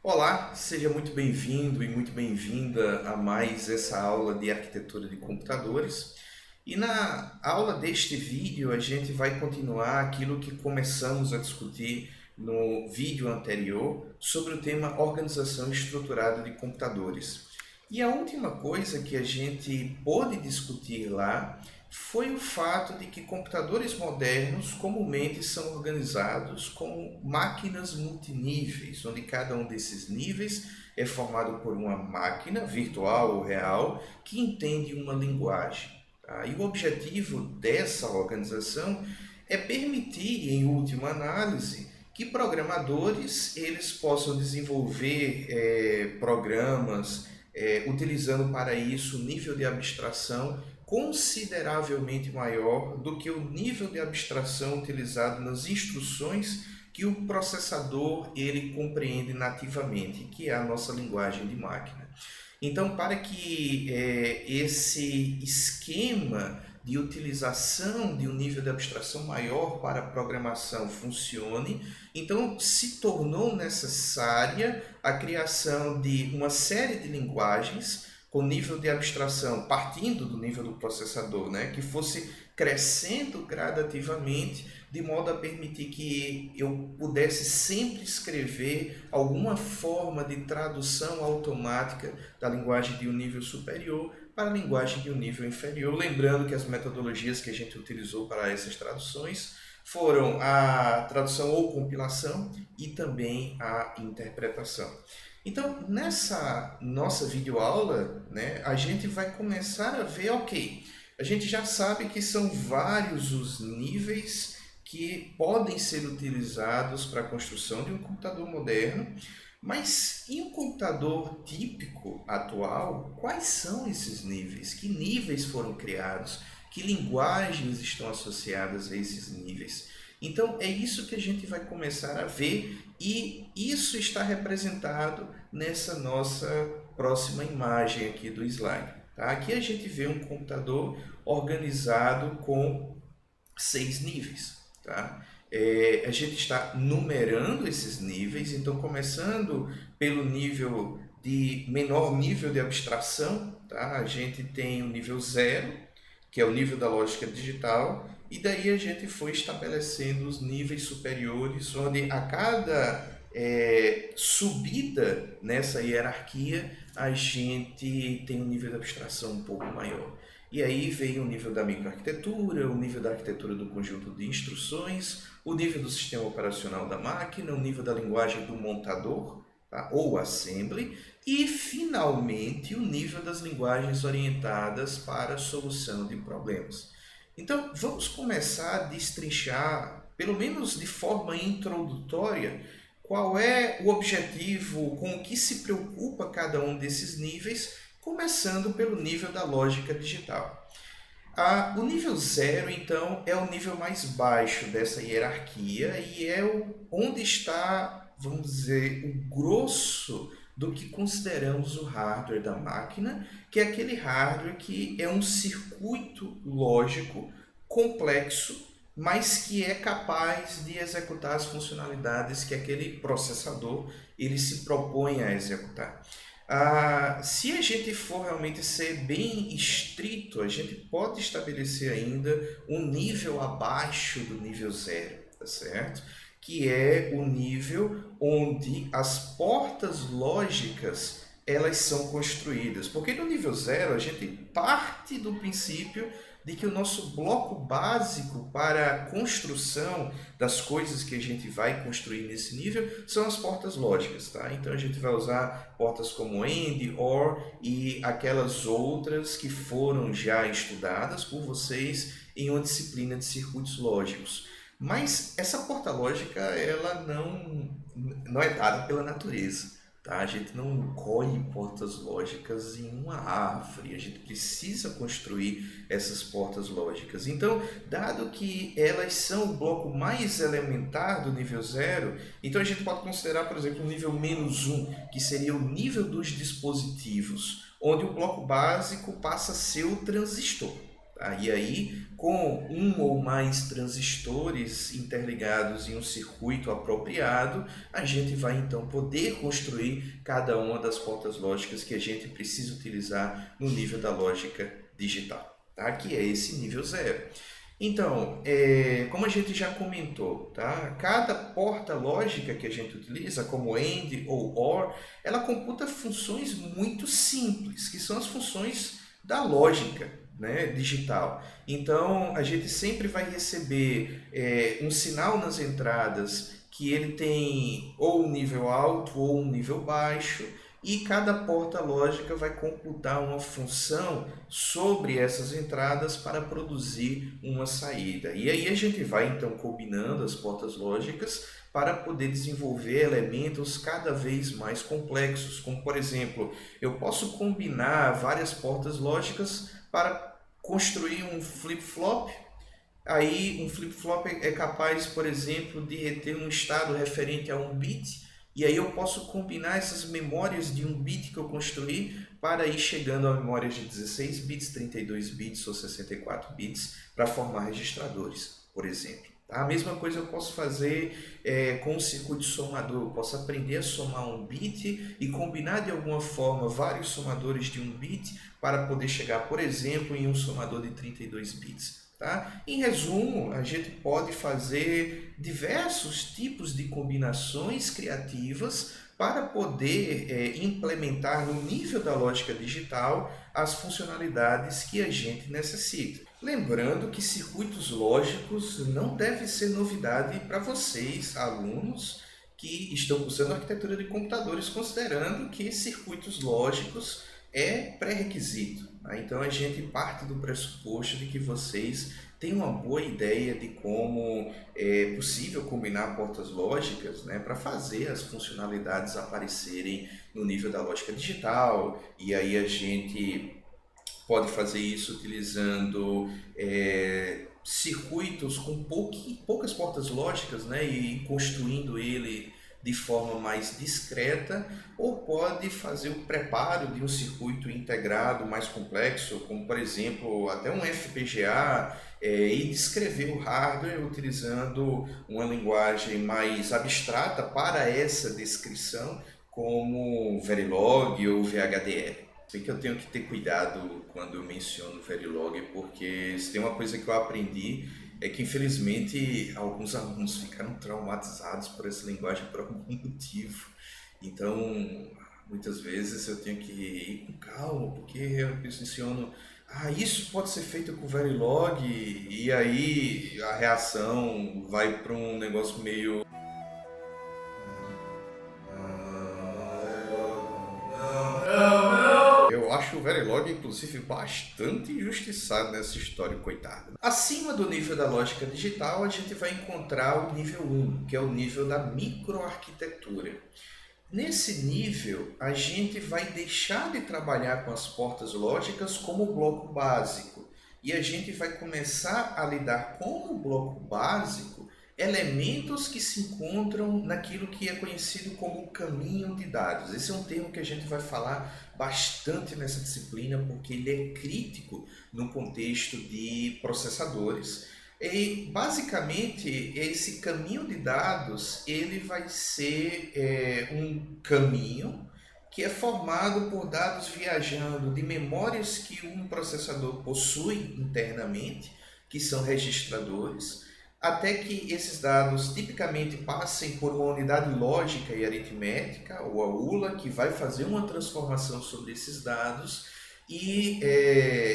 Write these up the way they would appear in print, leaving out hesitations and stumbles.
Olá, seja muito bem-vindo e muito bem-vinda a mais essa aula de arquitetura de computadores. E na aula deste vídeo a gente vai continuar aquilo que começamos a discutir no vídeo anterior sobre o tema organização estruturada de computadores. E a última coisa que a gente pôde discutir lá foi o fato de que computadores modernos comumente são organizados como máquinas multiníveis, onde cada um desses níveis é formado por uma máquina, virtual ou real, que entende uma linguagem. Tá? E o objetivo dessa organização é permitir, em última análise, que programadores eles possam desenvolver programas utilizando para isso nível de abstração consideravelmente maior do que o nível de abstração utilizado nas instruções que o processador ele compreende nativamente, que é a nossa linguagem de máquina. Então, para que esse esquema de utilização de um nível de abstração maior para a programação funcione, então se tornou necessária a criação de uma série de linguagens com nível de abstração partindo do nível do processador, né, que fosse crescendo gradativamente de modo a permitir que eu pudesse sempre escrever alguma forma de tradução automática da linguagem de um nível superior para a linguagem de um nível inferior. Lembrando que as metodologias que a gente utilizou para essas traduções foram a tradução ou compilação e também a interpretação. Então, nessa nossa videoaula, né, a gente vai começar a ver, ok, a gente já sabe que são vários os níveis que podem ser utilizados para a construção de um computador moderno, mas em um computador típico atual, quais são esses níveis? Que níveis foram criados? Que linguagens estão associadas a esses níveis? Então é isso que a gente vai começar a ver e isso está representado nessa nossa próxima imagem aqui do slide. Tá? Aqui a gente vê um computador organizado com 6 níveis. Tá? A gente está numerando esses níveis, então começando pelo nível de menor nível de abstração, tá? A gente tem o nível 0, que é o nível da lógica digital, e daí a gente foi estabelecendo os níveis superiores, onde a cada subida nessa hierarquia a gente tem um nível de abstração um pouco maior. E aí vem o nível da microarquitetura, o nível da arquitetura do conjunto de instruções, o nível do sistema operacional da máquina, o nível da linguagem do montador, tá? Ou assembly, e finalmente o nível das linguagens orientadas para a solução de problemas. Então vamos começar a destrinchar, pelo menos de forma introdutória, qual é o objetivo, com o que se preocupa cada um desses níveis, começando pelo nível da lógica digital. O nível 0, então, é o nível mais baixo dessa hierarquia e é onde está, vamos dizer, o grosso do que consideramos o hardware da máquina, que é aquele hardware que é um circuito lógico complexo, mas que é capaz de executar as funcionalidades que aquele processador ele se propõe a executar. Se a gente for realmente ser bem estrito, a gente pode estabelecer ainda um nível abaixo do nível 0, tá certo? Que é o nível onde as portas lógicas elas são construídas. Porque no nível 0 a gente parte do princípio de que o nosso bloco básico para a construção das coisas que a gente vai construir nesse nível são as portas lógicas, tá? Então a gente vai usar portas como AND, OR e aquelas outras que foram já estudadas por vocês em uma disciplina de circuitos lógicos. Mas essa porta lógica ela não é dada pela natureza. Tá? A gente não colhe portas lógicas em uma árvore, a gente precisa construir essas portas lógicas. Então, dado que elas são o bloco mais elementar do nível 0, então a gente pode considerar, por exemplo, o nível -1, que seria o nível dos dispositivos, onde o bloco básico passa a ser o transistor. Tá? E aí, com um ou mais transistores interligados em um circuito apropriado, a gente vai então poder construir cada uma das portas lógicas que a gente precisa utilizar no nível da lógica digital, tá? Que é esse nível zero. Então, como a gente já comentou, tá? Cada porta lógica que a gente utiliza, como AND ou OR, ela computa funções muito simples, que são as funções da lógica, né, digital. Então, a gente sempre vai receber um sinal nas entradas que ele tem ou um nível alto ou um nível baixo, e cada porta lógica vai computar uma função sobre essas entradas para produzir uma saída. E aí a gente vai então combinando as portas lógicas para poder desenvolver elementos cada vez mais complexos, como por exemplo, eu posso combinar várias portas lógicas para construir um flip-flop. Aí um flip-flop é capaz, por exemplo, de reter um estado referente a um bit, e aí eu posso combinar essas memórias de um bit que eu construí para ir chegando a memórias de 16 bits, 32 bits ou 64 bits para formar registradores, por exemplo. A mesma coisa eu posso fazer com o circuito somador. Eu posso aprender a somar um bit e combinar de alguma forma vários somadores de um bit para poder chegar, por exemplo, em um somador de 32 bits. Tá? Em resumo, a gente pode fazer diversos tipos de combinações criativas para poder implementar no nível da lógica digital as funcionalidades que a gente necessita. Lembrando que circuitos lógicos não deve ser novidade para vocês, alunos, que estão cursando arquitetura de computadores, considerando que circuitos lógicos é pré-requisito. Tá? Então a gente parte do pressuposto de que vocês têm uma boa ideia de como é possível combinar portas lógicas, né, para fazer as funcionalidades aparecerem no nível da lógica digital. E aí a gente pode fazer isso utilizando circuitos com poucas portas lógicas, né, e construindo ele de forma mais discreta, ou pode fazer o preparo de um circuito integrado mais complexo, como por exemplo até um FPGA, e descrever o hardware utilizando uma linguagem mais abstrata para essa descrição, como Verilog ou VHDL. Sei que eu tenho que ter cuidado quando eu menciono Verilog, porque se tem uma coisa que eu aprendi é que infelizmente alguns alunos ficaram traumatizados por essa linguagem por algum motivo. Então, muitas vezes eu tenho que ir com calma, porque eu menciono, isso pode ser feito com Verilog, e aí a reação vai para um negócio meio eu acho o Verilog, inclusive, bastante injustiçado nessa história, coitado. Acima do nível da lógica digital, a gente vai encontrar o nível 1, que é o nível da microarquitetura. Nesse nível, a gente vai deixar de trabalhar com as portas lógicas como bloco básico, e a gente vai começar a lidar com o bloco básico elementos que se encontram naquilo que é conhecido como o caminho de dados. Esse é um termo que a gente vai falar bastante nessa disciplina, porque ele é crítico no contexto de processadores. E basicamente esse caminho de dados ele vai ser um caminho que é formado por dados viajando de memórias que um processador possui internamente, que são registradores, até que esses dados tipicamente passem por uma unidade lógica e aritmética, ou a ULA, que vai fazer uma transformação sobre esses dados, e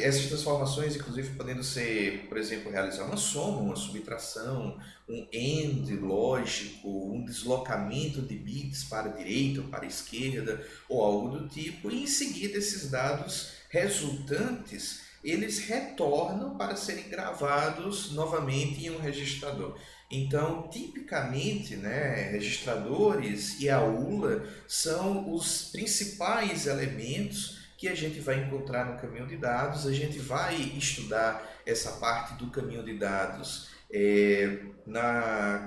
essas transformações, inclusive, podendo ser, por exemplo, realizar uma soma, uma subtração, um AND lógico, um deslocamento de bits para a direita ou para a esquerda, ou algo do tipo, e em seguida esses dados resultantes eles retornam para serem gravados novamente em um registrador. Então, tipicamente, né, registradores e a ULA são os principais elementos que a gente vai encontrar no caminho de dados. A gente vai estudar essa parte do caminho de dados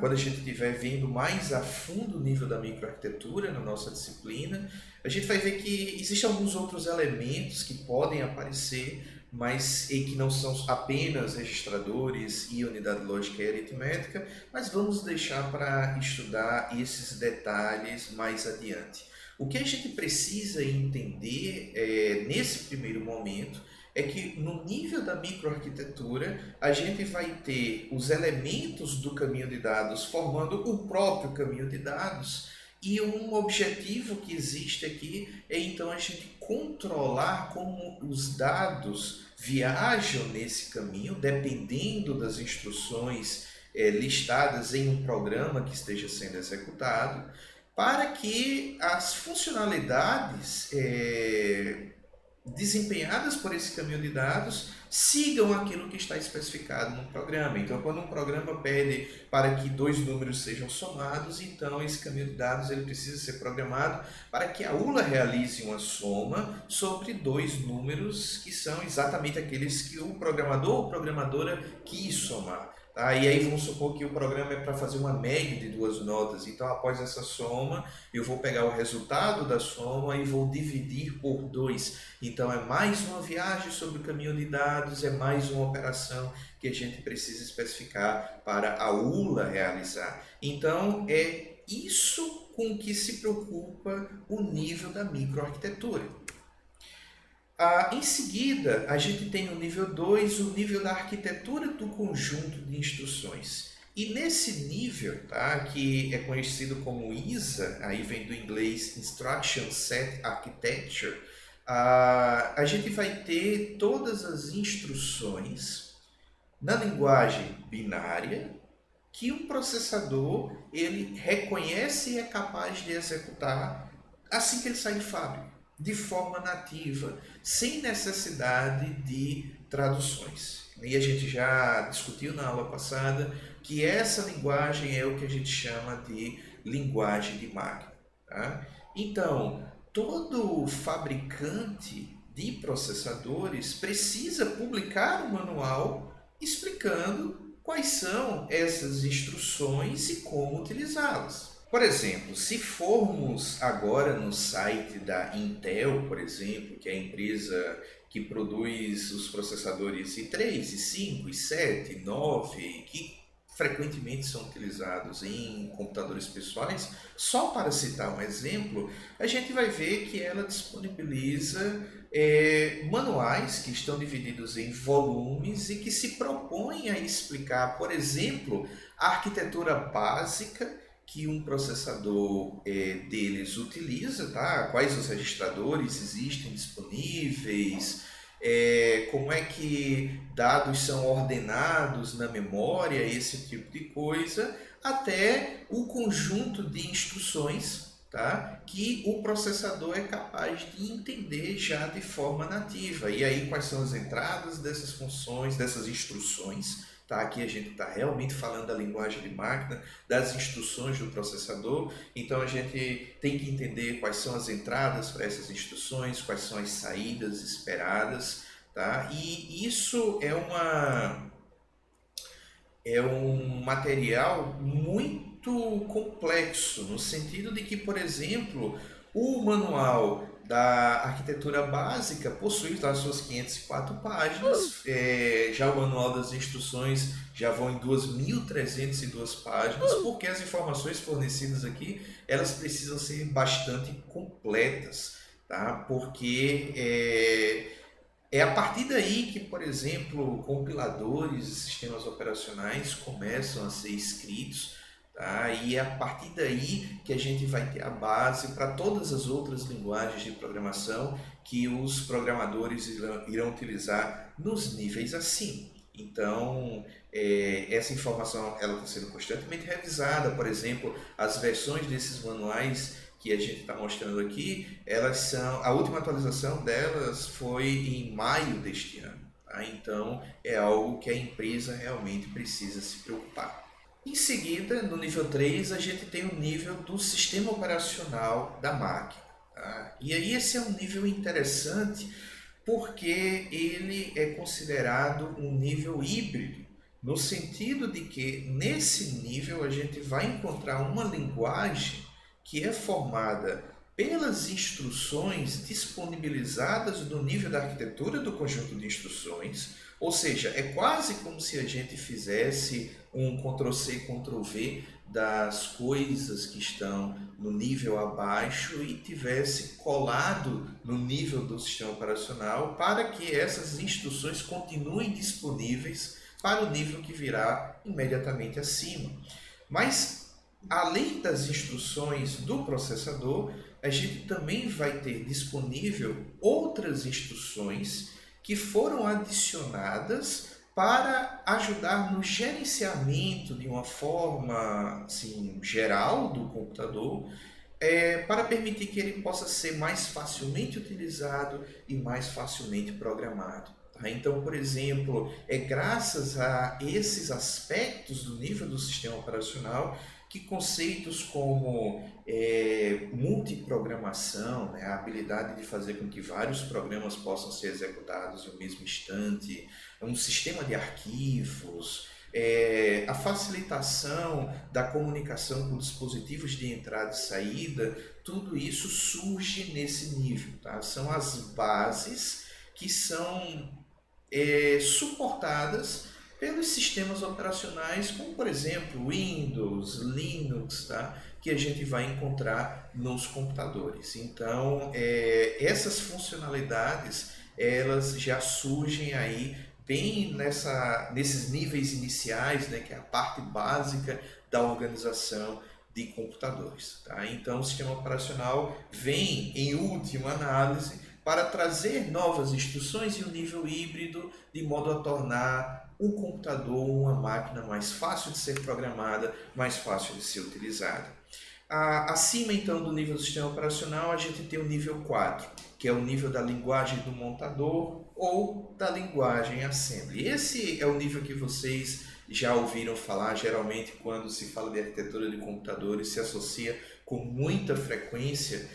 quando a gente estiver vendo mais a fundo o nível da microarquitetura na nossa disciplina. A gente vai ver que existem alguns outros elementos que podem aparecer, mas e que não são apenas registradores e unidade lógica e aritmética, mas vamos deixar para estudar esses detalhes mais adiante. O que a gente precisa entender nesse primeiro momento é que no nível da microarquitetura a gente vai ter os elementos do caminho de dados formando o próprio caminho de dados, e um objetivo que existe aqui é então a gente controlar como os dados viajam nesse caminho, dependendo das instruções listadas em um programa que esteja sendo executado, para que as funcionalidades desempenhadas por esse caminho de dados sigam aquilo que está especificado no programa. Então, quando um programa pede para que dois números sejam somados, então esse caminho de dados ele precisa ser programado para que a ULA realize uma soma sobre dois números que são exatamente aqueles que o programador ou programadora quis somar. Tá? E aí vamos supor que o programa é para fazer uma média de duas notas. Então, após essa soma, eu vou pegar o resultado da soma e vou dividir por 2. Então, é mais uma viagem sobre o caminho de dados, é mais uma operação que a gente precisa especificar para a ULA realizar. Então, é isso com que se preocupa o nível da microarquitetura. Em seguida, a gente tem no nível 2 o nível da arquitetura do conjunto de instruções. E nesse nível, tá, que é conhecido como ISA, aí vem do inglês Instruction Set Architecture, a gente vai ter todas as instruções na linguagem binária que o processador ele reconhece e é capaz de executar assim que ele sai de fábrica, de forma nativa, sem necessidade de traduções. E a gente já discutiu na aula passada que essa linguagem é o que a gente chama de linguagem de máquina. Tá? Então, todo fabricante de processadores precisa publicar um manual explicando quais são essas instruções e como utilizá-las. Por exemplo, se formos agora no site da Intel, por exemplo, que é a empresa que produz os processadores i3, i5, i7, i9, que frequentemente são utilizados em computadores pessoais, só para citar um exemplo, a gente vai ver que ela disponibiliza manuais que estão divididos em volumes e que se propõem a explicar, por exemplo, a arquitetura básica que um processador deles utiliza, tá? Quais os registradores existem disponíveis, como é que dados são ordenados na memória, esse tipo de coisa, até o conjunto de instruções, tá? Que o processador é capaz de entender já de forma nativa. E aí quais são as entradas dessas funções, dessas instruções. Tá? Aqui a gente está realmente falando da linguagem de máquina, das instruções do processador, então a gente tem que entender quais são as entradas para essas instruções, quais são as saídas esperadas, tá? E isso é um material muito complexo, no sentido de que, por exemplo, o manual da arquitetura básica possui as suas 504 páginas, já o manual das instruções já vão em 2.302 páginas, porque as informações fornecidas aqui, elas precisam ser bastante completas, tá? Porque é a partir daí que, por exemplo, compiladores e sistemas operacionais começam a ser escritos, tá? E é a partir daí que a gente vai ter a base para todas as outras linguagens de programação que os programadores irão utilizar nos níveis acima. Então, essa informação ela está sendo constantemente revisada. Por exemplo, as versões desses manuais que a gente está mostrando aqui, elas são, a última atualização delas foi em maio deste ano. Tá? Então, é algo que a empresa realmente precisa se preocupar. Em seguida, no nível 3, a gente tem o nível do sistema operacional da máquina. Tá? E aí esse é um nível interessante porque ele é considerado um nível híbrido, no sentido de que nesse nível a gente vai encontrar uma linguagem que é formada pelas instruções disponibilizadas no nível da arquitetura do conjunto de instruções, ou seja, é quase como se a gente fizesse um Ctrl+C, Ctrl+V das coisas que estão no nível abaixo e tivesse colado no nível do sistema operacional para que essas instruções continuem disponíveis para o nível que virá imediatamente acima. Mas, além das instruções do processador, a gente também vai ter disponível outras instruções que foram adicionadas para ajudar no gerenciamento de uma forma assim, geral do computador, para permitir que ele possa ser mais facilmente utilizado e mais facilmente programado. Tá? Então, por exemplo, é graças a esses aspectos do nível do sistema operacional que conceitos como multiprogramação, né, a habilidade de fazer com que vários programas possam ser executados em um mesmo instante, um sistema de arquivos, a facilitação da comunicação com dispositivos de entrada e saída, tudo isso surge nesse nível. Tá? São as bases que são suportadas pelos sistemas operacionais, como por exemplo Windows, Linux, tá? Que a gente vai encontrar nos computadores. Então, essas funcionalidades elas já surgem aí bem nesses níveis iniciais, né, que é a parte básica da organização de computadores. Tá? Então, o sistema operacional vem, em última análise, para trazer novas instruções em um nível híbrido, de modo a tornar um computador uma máquina mais fácil de ser programada, mais fácil de ser utilizada. Acima, então, do nível do sistema operacional, a gente tem o nível 4, que é o nível da linguagem do montador ou da linguagem assembly. Esse é o nível que vocês já ouviram falar, geralmente quando se fala de arquitetura de computadores, se associa com muita frequência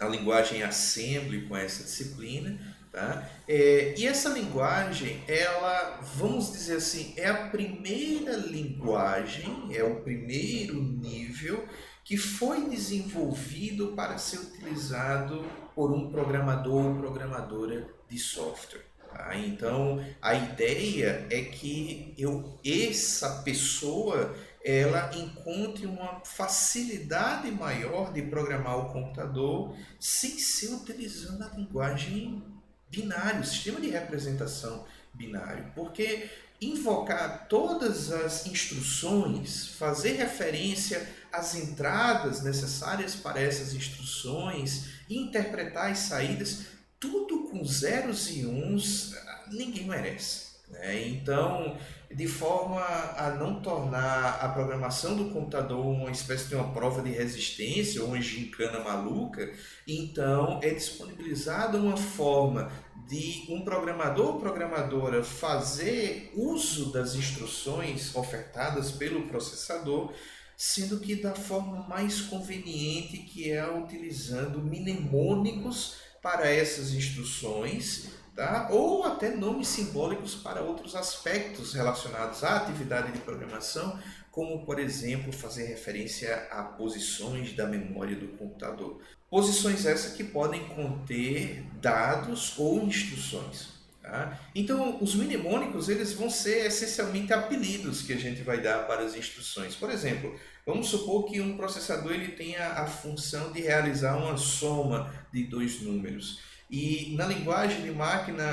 a linguagem assembly com essa disciplina. Tá? E essa linguagem, ela, vamos dizer assim, é a primeira linguagem, é o primeiro nível que foi desenvolvido para ser utilizado por um programador ou programadora de software. Tá? Então, a ideia é que essa pessoa ela encontre uma facilidade maior de programar o computador sem ser utilizando a linguagem binário, sistema de representação binário, porque invocar todas as instruções, fazer referência às entradas necessárias para essas instruções, interpretar as saídas, tudo com zeros e uns, ninguém merece. Né? Então, de forma a não tornar a programação do computador uma espécie de uma prova de resistência ou uma gincana maluca, então é disponibilizada uma forma de um programador ou programadora fazer uso das instruções ofertadas pelo processador, sendo que da forma mais conveniente, que é utilizando mnemônicos para essas instruções, tá? Ou até nomes simbólicos para outros aspectos relacionados à atividade de programação, como, por exemplo, fazer referência a posições da memória do computador. Posições essas que podem conter dados ou instruções. Tá? Então, os mnemônicos eles vão ser essencialmente apelidos que a gente vai dar para as instruções. Por exemplo, vamos supor que um processador ele tenha a função de realizar uma soma de dois números. E na linguagem de máquina,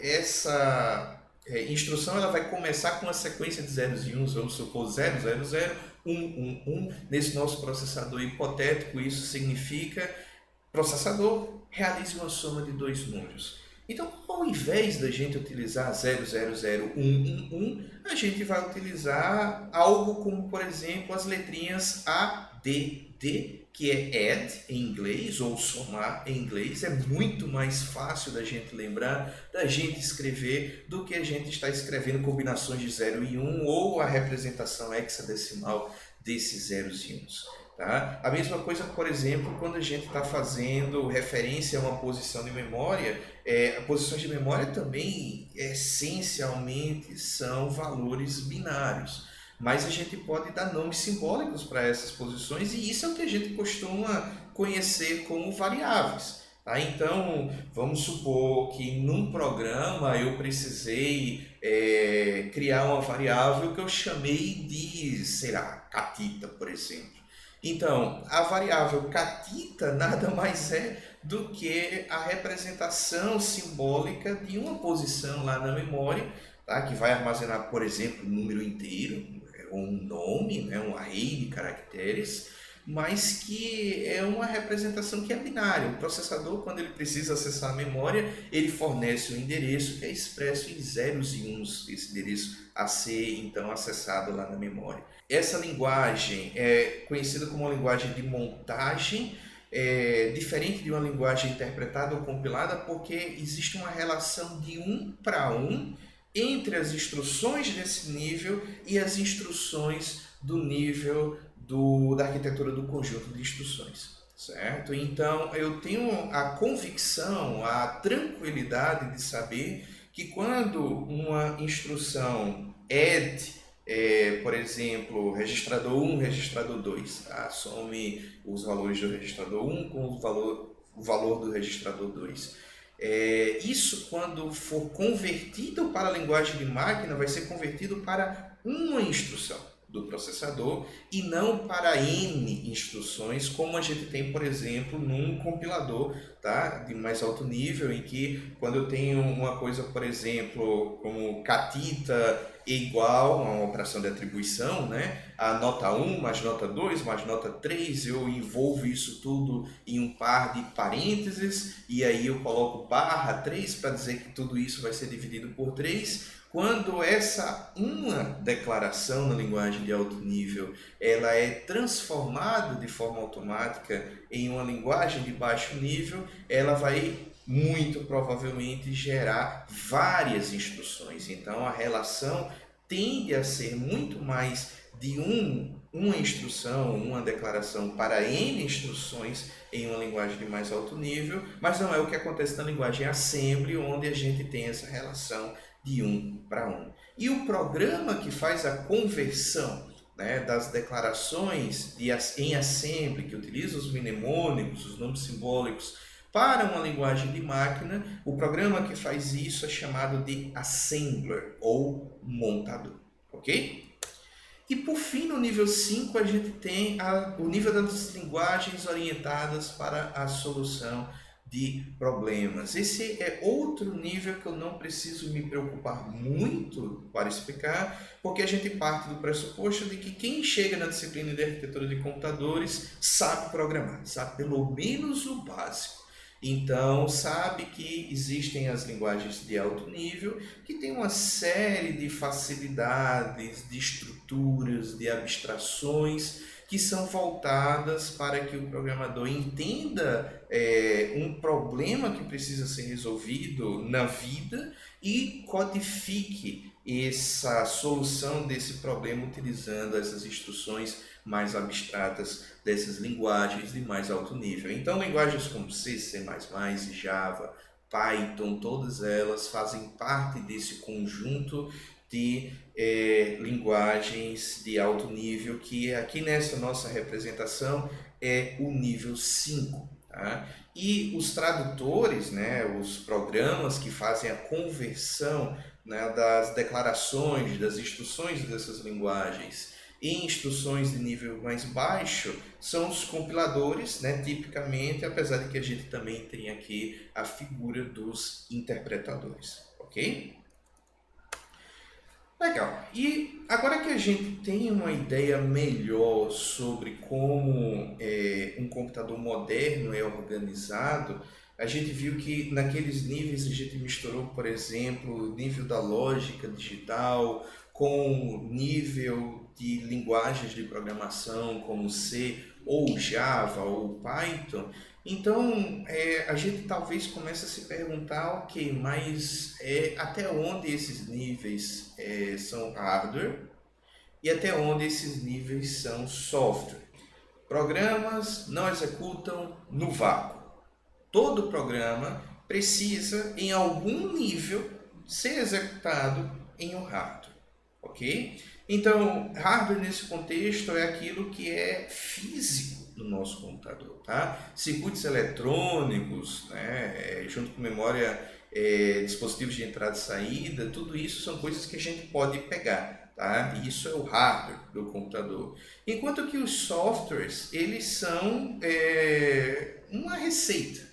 essa instrução ela vai começar com uma sequência de zeros e uns, vamos supor 0, 0, 0, 1, 1, 1. Nesse nosso processador hipotético, isso significa processador, realize uma soma de dois números. Então, ao invés da gente utilizar 0, 0, 0, 1, 1, 1, a gente vai utilizar algo como, por exemplo, as letrinhas A, D, D, que é add em inglês, ou somar em inglês. É muito mais fácil da gente lembrar, da gente escrever, do que a gente está escrevendo combinações de 0 e 1, ou a representação hexadecimal desses zeros e uns. Tá? A mesma coisa, por exemplo, quando a gente está fazendo referência a uma posição de memória, posições de memória também essencialmente são valores binários. Mas a gente pode dar nomes simbólicos para essas posições e isso é o que a gente costuma conhecer como variáveis. Tá? Então, vamos supor que num programa eu precisei criar uma variável que eu chamei de, sei lá, catita, por exemplo. Então, a variável catita nada mais é do que a representação simbólica de uma posição lá na memória, tá? Que vai armazenar, por exemplo, um número inteiro, ou um nome, né? Um array de caracteres, mas que é uma representação que é binária. O processador, quando ele precisa acessar a memória, ele fornece um endereço que é expresso em zeros e uns, esse endereço a ser então acessado lá na memória. Essa linguagem é conhecida como uma linguagem de montagem, diferente de uma linguagem interpretada ou compilada, porque existe uma relação de um para um entre as instruções desse nível e as instruções do nível da arquitetura do conjunto de instruções. Certo? Então eu tenho a convicção, a tranquilidade de saber que quando uma instrução add, por exemplo, registrador 1, registrador 2, tá? Some os valores do registrador 1 com o valor do registrador 2. Isso, quando for convertido para a linguagem de máquina, vai ser convertido para uma instrução do processador e não para N instruções, como a gente tem, por exemplo, num compilador, tá? De mais alto nível, em que quando eu tenho uma coisa, por exemplo, como catita igual a uma operação de atribuição, né? A nota 1 mais nota 2 mais nota 3, eu envolvo isso tudo em um par de parênteses e aí eu coloco barra 3 para dizer que tudo isso vai ser dividido por 3. Quando essa uma declaração na linguagem de alto nível ela é transformada de forma automática em uma linguagem de baixo nível, ela vai muito provavelmente gerar várias instruções. Então a relação tende a ser muito mais de uma instrução, uma declaração para N instruções em uma linguagem de mais alto nível, mas não é o que acontece na linguagem assembly, onde a gente tem essa relação de 1 para 1. E o programa que faz a conversão, né, das declarações em assembly, que utiliza os mnemônicos, os nomes simbólicos, para uma linguagem de máquina, o programa que faz isso é chamado de assembler ou montador. Ok? E por fim, no nível 5, a gente tem o nível das linguagens orientadas para a solução de problemas. Esse é outro nível que eu não preciso me preocupar muito para explicar, porque a gente parte do pressuposto de que quem chega na disciplina de arquitetura de computadores sabe programar, sabe pelo menos o básico. Então, sabe que existem as linguagens de alto nível, que tem uma série de facilidades, de estruturas, de abstrações, que são voltadas para que o programador entenda um problema que precisa ser resolvido na vida e codifique essa solução desse problema utilizando essas instruções mais abstratas dessas linguagens de mais alto nível. Então, linguagens como C, C++, Java, Python, todas elas fazem parte desse conjunto de linguagens de alto nível, que aqui nessa nossa representação é o nível 5. Tá? E os tradutores, né, os programas que fazem a conversão, né, das declarações, das instruções dessas linguagens em instruções de nível mais baixo, são os compiladores, né, tipicamente, apesar de que a gente também tem aqui a figura dos interpretadores. Ok? Legal. E agora que a gente tem uma ideia melhor sobre como um computador moderno é organizado, a gente viu que naqueles níveis a gente misturou, por exemplo, o nível da lógica digital com o nível de linguagens de programação como C ou Java ou Python. Então, a gente talvez comece a se perguntar, ok, mas até onde esses níveis são hardware e até onde esses níveis são software? Programas não executam no vácuo. Todo programa precisa, em algum nível, ser executado em um hardware. Ok? Então, hardware nesse contexto é aquilo que é físico no nosso computador, tá? Circuitos eletrônicos, né, junto com memória, dispositivos de entrada e saída, tudo isso são coisas que a gente pode pegar, tá? E isso é o hardware do computador. Enquanto que os softwares, eles são uma receita,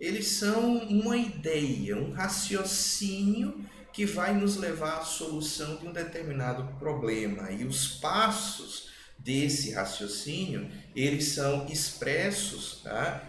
eles são uma ideia, um raciocínio que vai nos levar à solução de um determinado problema. E os passos desse raciocínio, eles são expressos, tá?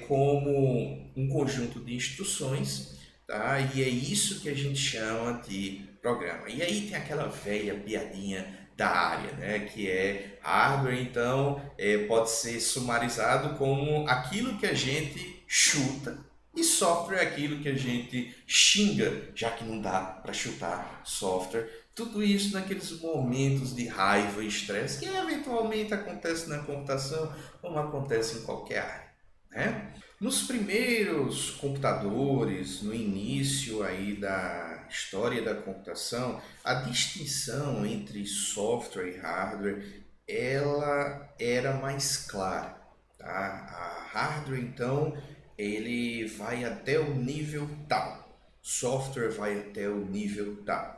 Como um conjunto de instruções, tá? E é isso que a gente chama de programa. E aí tem aquela velha piadinha da área, né? Que é hardware, então pode ser sumarizado como aquilo que a gente chuta, e software é aquilo que a gente xinga, já que não dá para chutar software. Tudo isso naqueles momentos de raiva e estresse que eventualmente acontece na computação, como acontece em qualquer área, né? Nos primeiros computadores, no início aí da história da computação, a distinção entre software e hardware, ela era mais clara, tá? A hardware, então, ele vai até o nível tal, software vai até o nível tal.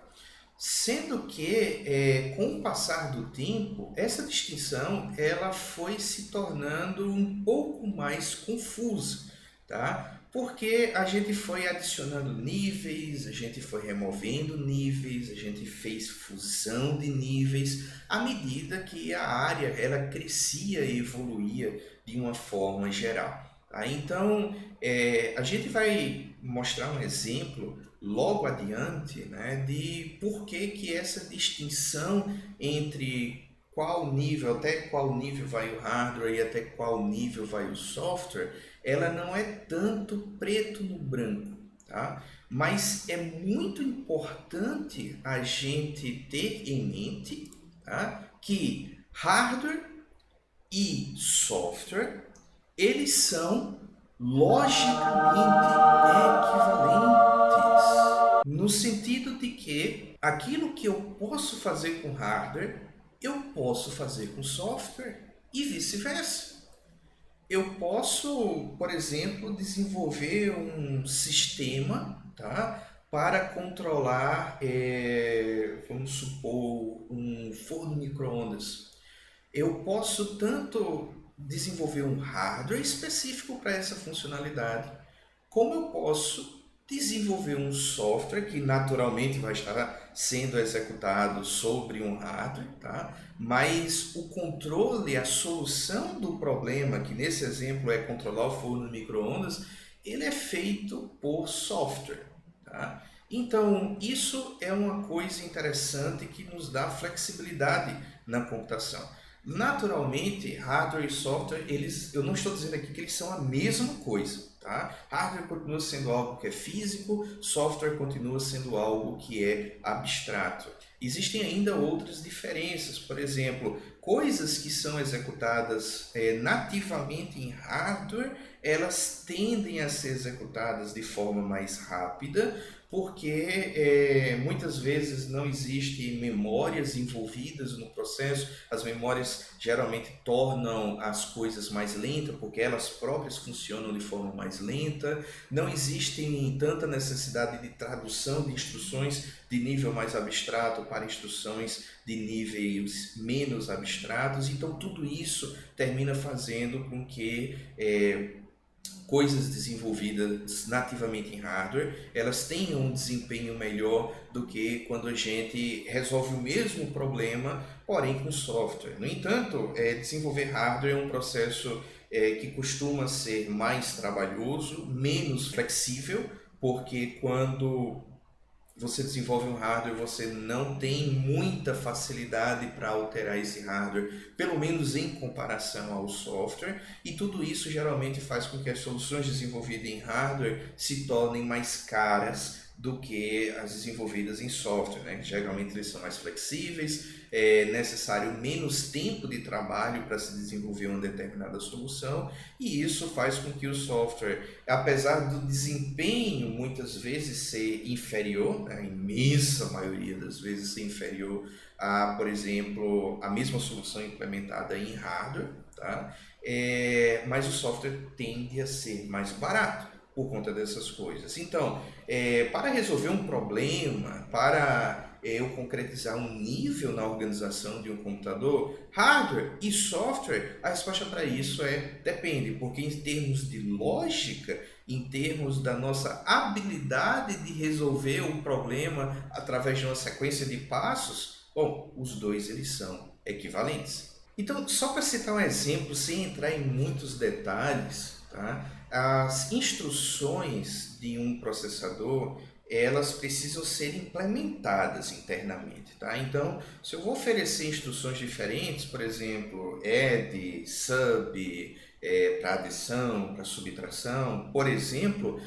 Sendo que, com o passar do tempo, essa distinção ela foi se tornando um pouco mais confusa, tá? Porque a gente foi adicionando níveis, a gente foi removendo níveis, a gente fez fusão de níveis à medida que a área ela crescia e evoluía de uma forma geral. Tá? Então, a gente vai mostrar um exemplo logo adiante, né, de por que que essa distinção entre qual nível, até qual nível vai o hardware e até qual nível vai o software, ela não é tanto preto no branco, tá? Mas é muito importante a gente ter em mente, tá, que hardware e software, eles são logicamente equivalentes, no sentido de que aquilo que eu posso fazer com hardware, eu posso fazer com software e vice-versa. Eu posso, por exemplo, desenvolver um sistema, tá, para controlar, vamos supor, um forno micro-ondas. Eu posso tanto desenvolver um hardware específico para essa funcionalidade, como eu posso desenvolver um software que naturalmente vai estar sendo executado sobre um hardware, tá? Mas o controle, a solução do problema, que nesse exemplo é controlar o forno micro-ondas, ele é feito por software, tá? Então, isso é uma coisa interessante que nos dá flexibilidade na computação. Naturalmente, hardware e software, eu não estou dizendo aqui que eles são a mesma coisa, tá? Hardware continua sendo algo que é físico, software continua sendo algo que é abstrato. Existem ainda outras diferenças, por exemplo, coisas que são executadas nativamente em hardware, elas tendem a ser executadas de forma mais rápida, porque muitas vezes não existem memórias envolvidas no processo. As memórias geralmente tornam as coisas mais lentas, porque elas próprias funcionam de forma mais lenta. Não existe tanta necessidade de tradução de instruções de nível mais abstrato para instruções de níveis menos abstratos. Então tudo isso termina fazendo com que coisas desenvolvidas nativamente em hardware, elas tenham um desempenho melhor do que quando a gente resolve o mesmo problema, porém com software. No entanto, desenvolver hardware é um processo que costuma ser mais trabalhoso, menos flexível, porque quando você desenvolve um hardware, você não tem muita facilidade para alterar esse hardware, pelo menos em comparação ao software, e tudo isso geralmente faz com que as soluções desenvolvidas em hardware se tornem mais caras do que as desenvolvidas em software, né? Geralmente eles são mais flexíveis, é necessário menos tempo de trabalho para se desenvolver uma determinada solução, e isso faz com que o software, apesar do desempenho muitas vezes ser inferior, né, a imensa maioria das vezes ser inferior a, por exemplo, a mesma solução implementada em hardware, tá? mas o software tende a ser mais barato por conta dessas coisas. Então, para resolver um problema, para eu concretizar um nível na organização de um computador, hardware e software, a resposta para isso depende, porque em termos de lógica, em termos da nossa habilidade de resolver um problema através de uma sequência de passos, bom, os dois eles são equivalentes. Então, só para citar um exemplo, sem entrar em muitos detalhes, tá? As instruções de um processador, elas precisam ser implementadas internamente, tá? Então, se eu vou oferecer instruções diferentes, por exemplo, add, sub, para adição, para subtração, por exemplo,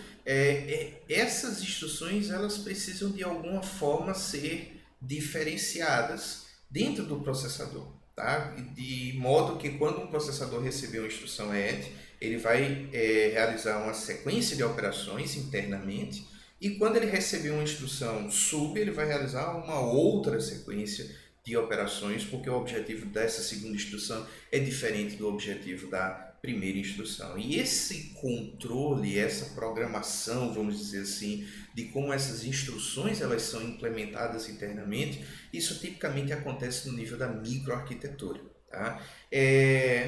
essas instruções elas precisam de alguma forma ser diferenciadas dentro do processador, tá? De modo que quando um processador receber uma instrução add, ele vai realizar uma sequência de operações internamente, e quando ele receber uma instrução sub, ele vai realizar uma outra sequência de operações, porque o objetivo dessa segunda instrução é diferente do objetivo da primeira instrução. E esse controle, essa programação, vamos dizer assim, de como essas instruções elas são implementadas internamente, isso tipicamente acontece no nível da microarquitetura. Tá?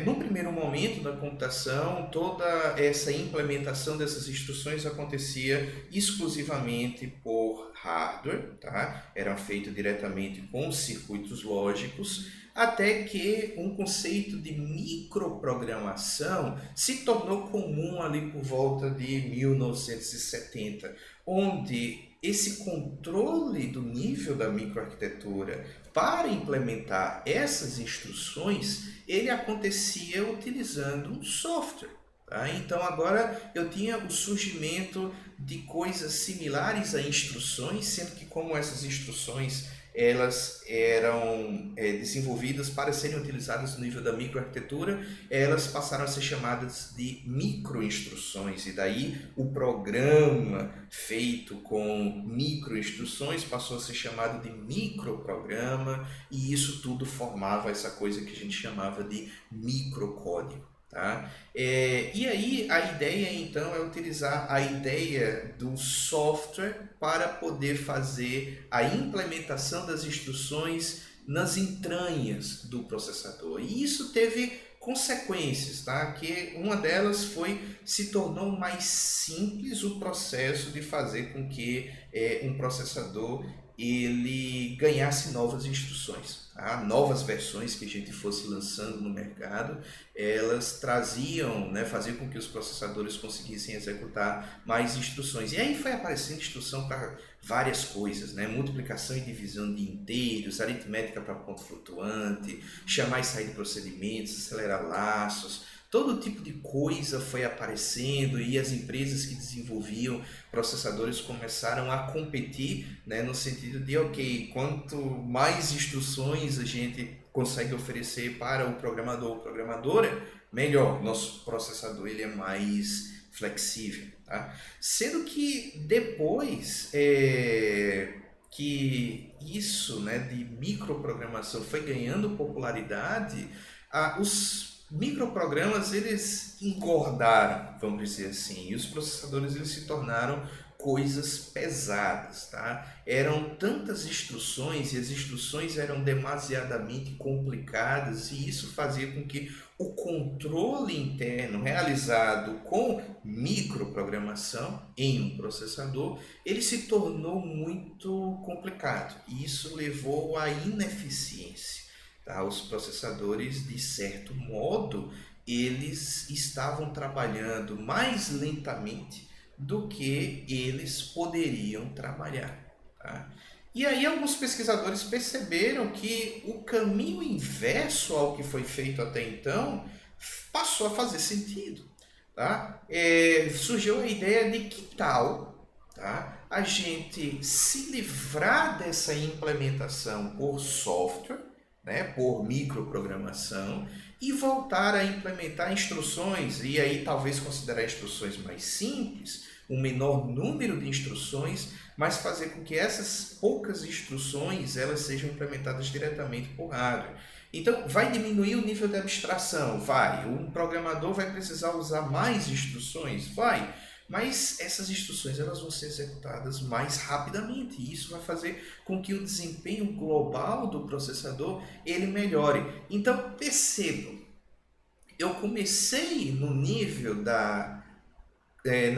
No primeiro momento da computação, toda essa implementação dessas instruções acontecia exclusivamente por hardware, tá? Era feito diretamente com circuitos lógicos, até que um conceito de microprogramação se tornou comum ali por volta de 1970, onde esse controle do nível da microarquitetura para implementar essas instruções, ele acontecia utilizando um software. Tá? Então agora eu tinha o surgimento de coisas similares a instruções, sendo que como essas instruções elas eram desenvolvidas para serem utilizadas no nível da microarquitetura, elas passaram a ser chamadas de microinstruções, e daí o programa feito com microinstruções passou a ser chamado de microprograma, e isso tudo formava essa coisa que a gente chamava de microcódigo. Tá? E aí a ideia então é utilizar a ideia do software para poder fazer a implementação das instruções nas entranhas do processador. E isso teve consequências, tá? Que uma delas se tornou mais simples o processo de fazer com que um processador ele ganhasse novas instruções, tá? Novas versões que a gente fosse lançando no mercado, elas traziam, né, faziam com que os processadores conseguissem executar mais instruções. E aí foi aparecendo instrução para várias coisas, né? Multiplicação e divisão de inteiros, aritmética para ponto flutuante, chamar e sair de procedimentos, acelerar laços. Todo tipo de coisa foi aparecendo, e as empresas que desenvolviam processadores começaram a competir, né, no sentido de, ok, quanto mais instruções a gente consegue oferecer para o programador ou programadora, melhor. Nosso processador ele é mais flexível. Tá? Sendo que depois que isso, né, de microprogramação foi ganhando popularidade, os microprogramas eles engordaram, vamos dizer assim, e os processadores eles se tornaram coisas pesadas, tá? Eram tantas instruções, e as instruções eram demasiadamente complicadas, e isso fazia com que o controle interno realizado com microprogramação em um processador, ele se tornou muito complicado, e isso levou à ineficiência. Tá? Os processadores, de certo modo, eles estavam trabalhando mais lentamente do que eles poderiam trabalhar. Tá? E aí alguns pesquisadores perceberam que o caminho inverso ao que foi feito até então passou a fazer sentido. Tá? Surgiu a ideia de que tal, tá, a gente se livrar dessa implementação por software, né, por microprogramação, e voltar a implementar instruções, e aí talvez considerar instruções mais simples, um menor número de instruções, mas fazer com que essas poucas instruções elas sejam implementadas diretamente por hardware. Então, vai diminuir o nível de abstração? Vai. Um programador vai precisar usar mais instruções? Vai. Mas essas instruções elas vão ser executadas mais rapidamente e isso vai fazer com que o desempenho global do processador ele melhore. Então, percebam, eu comecei no nível na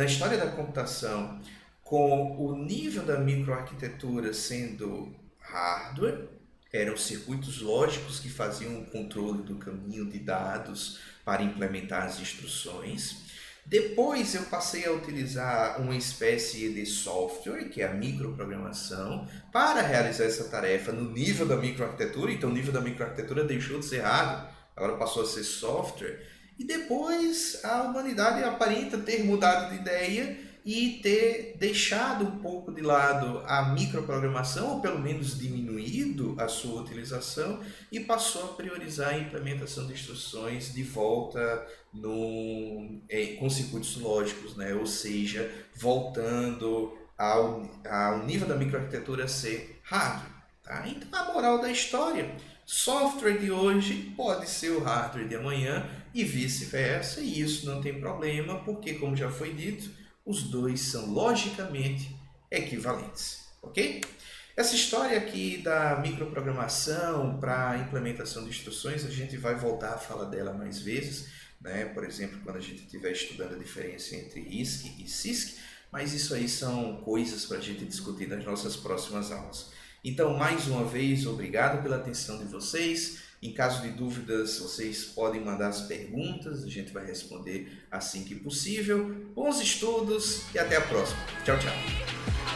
história da computação com o nível da microarquitetura sendo hardware, eram circuitos lógicos que faziam o controle do caminho de dados para implementar as instruções. Depois eu passei a utilizar uma espécie de software, que é a microprogramação, para realizar essa tarefa no nível da microarquitetura. Então o nível da microarquitetura deixou de ser hardware, agora passou a ser software. E depois a humanidade aparenta ter mudado de ideia e ter deixado um pouco de lado a microprogramação, ou pelo menos diminuído a sua utilização, e passou a priorizar a implementação de instruções de volta com circuitos lógicos, né? Ou seja, voltando ao nível da microarquitetura ser hardware. Tá? Então a moral da história, software de hoje pode ser o hardware de amanhã e vice-versa, e isso não tem problema, porque como já foi dito, os dois são logicamente equivalentes, ok? Essa história aqui da microprogramação para a implementação de instruções, a gente vai voltar a falar dela mais vezes, né? Por exemplo, quando a gente estiver estudando a diferença entre RISC e CISC, mas isso aí são coisas para a gente discutir nas nossas próximas aulas. Então, mais uma vez, obrigado pela atenção de vocês. Em caso de dúvidas, vocês podem mandar as perguntas, a gente vai responder assim que possível. Bons estudos e até a próxima. Tchau, tchau.